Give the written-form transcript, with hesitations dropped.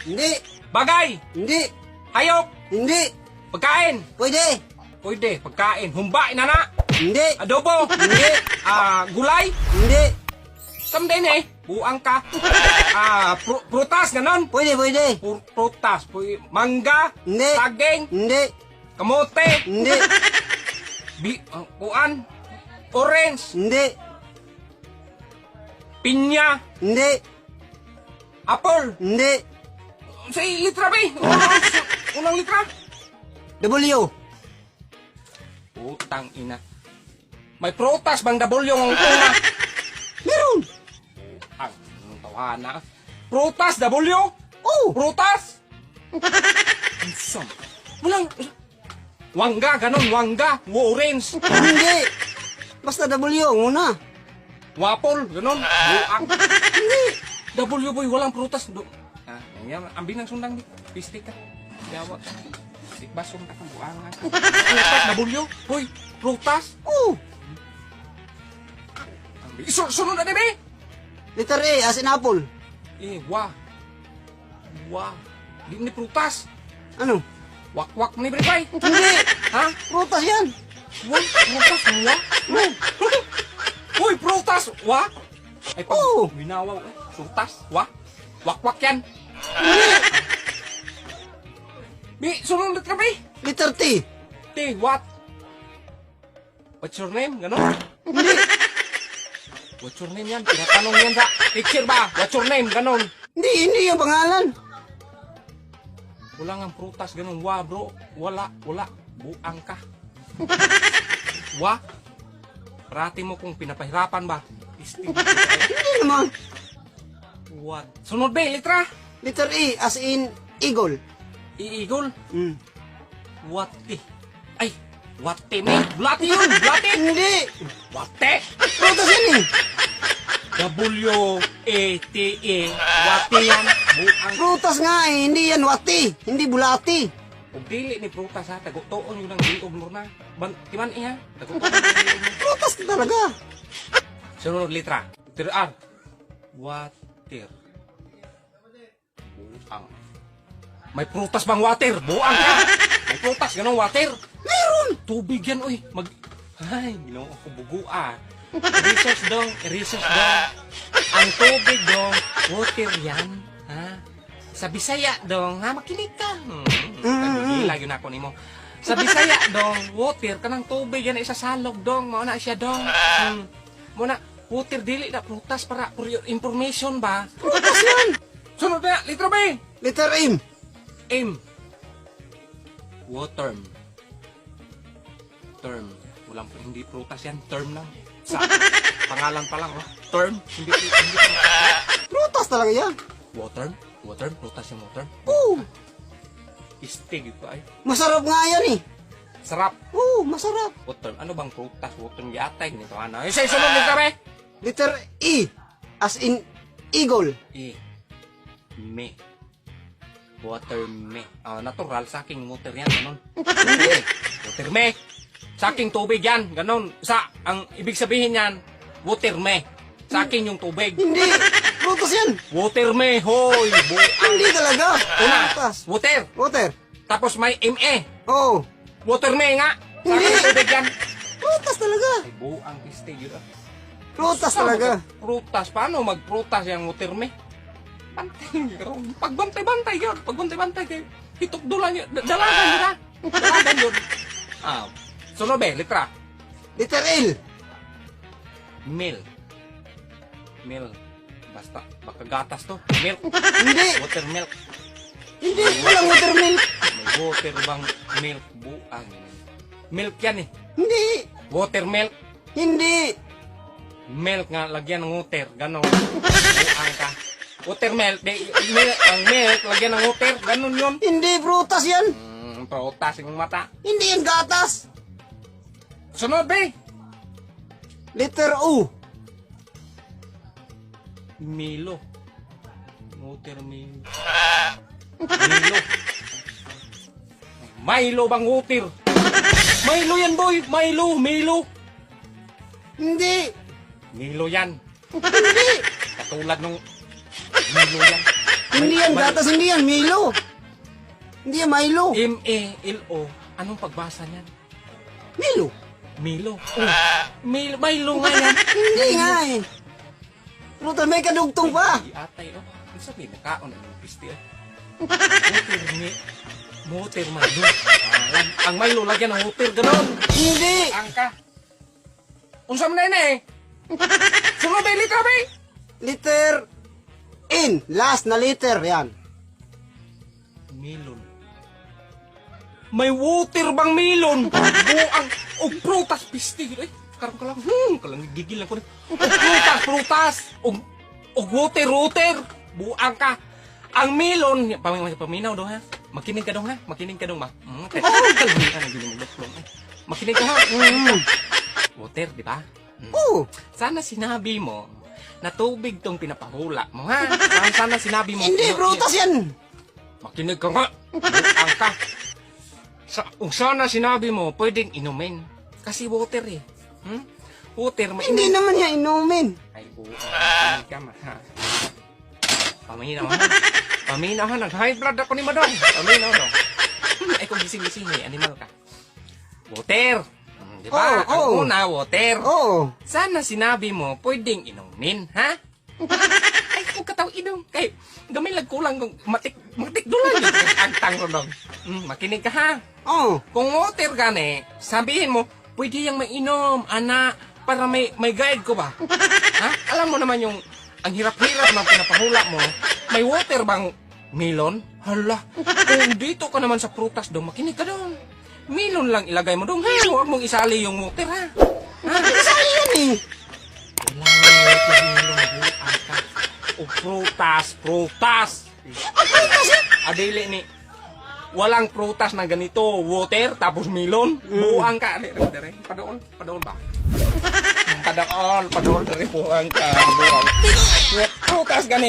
Hindi. Bagay. Hindi. Hayop. Hindi. Pagkain. Pwede. Pwede. Pagkain. Humba, inana. Hindi. Adobo. Hindi. Gulay. Hindi. Samden eh. Buang ka. Prutas, ganon. Pwede, pwede. Prutas. Mangga. Hindi. Saging. Hindi. Kamote. Hindi. Kuan. Orange. Hindi. Pinya. Hindi. Apple. Hindi. Sa litra ba eh? Unang litra. W. Putang ina. May prutas bang W ang una? Meron. Ang tawana. Prutas W? Oh. Prutas? Ansam. Walang... Wangga, ganon, wangga. Orange. Hindi. Basta W muna. Wapol, ganon. Buang. Hindi. W boy, walang prutas. Yan, ambil ng sundang di. Pistik ka. Yawa ka. Basong ka kang buangan ka. Prutas, W. Boy, prutas. Oh. Sunod na dibe? Letter A, as in apple. Wah. Wah. Di ni prutas. Ano? Wak-wak ni Bripay. Hindi. Ha? Prutas yan. Wah, prutas, wah. Uy, prutas, wah. Ay, pag Oo. binawaw, prutas, wah. Wak-wak yan. Bi, sunod na trabi. Letter T. What? What's your name? Ganon? Hindi. What's your name yan? Tinatanong yan sa picture ba? What's your name? Ganon. Hindi yung pangalan. Wala nga prutas, ganon. Wah, bro. Wala. Buang ka. Wah. Parati mo kung pinapahirapan ba? Istig. Hindi naman. What? Sunod ba, litra? Letter E, as in eagle. Iigol. Hmm. Wati. Ay, wate me. Blati yun, blati. Hindi. Wate. Prutas yan eh. W-A-T-E. Wate yan. Buang. Prutas nga eh. Hindi yan wati. Hindi bulati. Kung dili ni prutas ha, tagutoon yun ang liog mo na. Timan iya, tagutoon yung liog mo. Prutas talaga. Sunod litra. Letter R. Water. Buang. May prutas bang water? Buang ka. May prutas, ganun water. Meron. Tubig yan, uy. Ay, ginawa ko bugua. Research dong. Ang tubig dong, water yan. Ha? Sa Bisaya dong, ha? Makinig ka. Nagigila yun ako nimo. Sa Bisaya dong, water, kanang tubig yan isasalog dong. Mauna siya dong. Muna, water dili na prutas para for your information ba? Prutas yan. Sunod na, litra ba? Letter M. Water. Term. Walang hindi prutas yan. Term lang. Sa pangalan pa lang. Oh. Term. Hindi Prutas talaga yan. water. Water. Prutas yung water. Oo. Istig ito ay. Masarap nga yan eh. Sarap. Oo, masarap. Water. Ano bang prutas? Water yung yatay. Ganito ano. Isa sunod nito ba? Letter E, as in eagle. Me. Water me. Natural. Sa aking water yan. Ganon. Water me. Sa aking tubig yan. Ganon. Ang ibig sabihin yan, water me. Sa akin yung tubig. Hindi. Prutas yan. Water me. Hoy. Hindi talaga. Una. Prutas. Water. Water. Tapos may ME. Oo. Water me nga. Sa Hindi. aking tubig yan. Prutas talaga. Ay, buang piste yun. Prutas talaga. Prutas. Paano magprutas yung water me? Pagbantay-bantay yun. Pagbantay-bantay kayo. Hitok-dulan yun. Dalagan yun ha. Dalagan yun. Sunod ba? Litra. Letter L. Milk. Basta. Baka gatas to. Milk. Hindi. Watermilk. Hindi. Walang watermilk. May water bang milk? Buang. Milk yan eh. Hindi. Watermilk. Hindi. Milk nga. Lagyan ng water. Ganon. Buang ka. Watermilk. Ang milk. Lagyan ng water. Ganon yun. Hindi. Prutas yan. Prutas yung mata. Hindi yan gatas. Sunod ba? Letter U. Milo. Watermilk. Milo. Milo bang water? Milo yan boy. Milo. Hindi. Milo yan. Hindi. Katulad nung Milo yan. Hindi yan gatas, hindi yan Milo. Hindi yan Milo. M-A-L-O. Anong pagbasa niyan? Milo. Milo. Oh, Milo nga yan. Hindi nga eh. Prutas, may kadugtong pa. Di atay, oh. Ano sabi, nakaon ang pisti, oh. Motor Milo. Ang Milo, lagyan ng motor, ganon. Hindi. Angka. Unsa man na eh. Sunod ay litra, bay. Liter in. Last na liter. Yan. Melon. May water bang melon? Buang. O prutas, pisti. Ay, karam ka lang. Kalang gigil lang ko. O prutas. O water. Buang ka. Ang melon. Paminaw daw ha. Makinig ka dong ha. Makinig ka dong ma. Kalbing ka na giling luklong. Makinig ka ha. Water, di ba? Oo. Sana sinabi mo na tubig tong pinapahula mo, ha? Sana sinabi mo... Hindi, prutas yan. Makinig ka nga. Buang ka. Sana sinabi mo, pwedeng inumin. Kasi water eh. Water, Hindi naman yan inumin. Ay, buang. Makinig ka ma, ha? Paminaw ha. Paminaw ha. Nag-high blood ako ni Madong. Paminaw dong. Ay, kung gising-gising eh. Animal ka. Water. Di ba? Ang una, water. Oo. Sana sinabi mo, pwedeng inumin, ha? Ay, kung kataw inom. Kay, gamay lang kulang kung matik dulang yung agtang ron dong. Makinig ka, ha? Oo. Kung water gani, sabihin mo, pwede yung mainom, ana, para may guide ko ba? Ha? Alam mo naman yung, ang hirap-hirap ng pinapahula mo, may water bang melon? Hala, kung dito ka naman sa prutas dong, makinig ka dong. Melon lang ilagay mo dong. Huwag mong isali yung water, ha? Isali yan eh. Wala nga water melon, buang ka. O prutas. Adili ni, walang prutas na ganito, water, tapos melon. Buang ka. Dere, padoon ba? Padoon, dere, buang ka. Buang. Prutas ganito.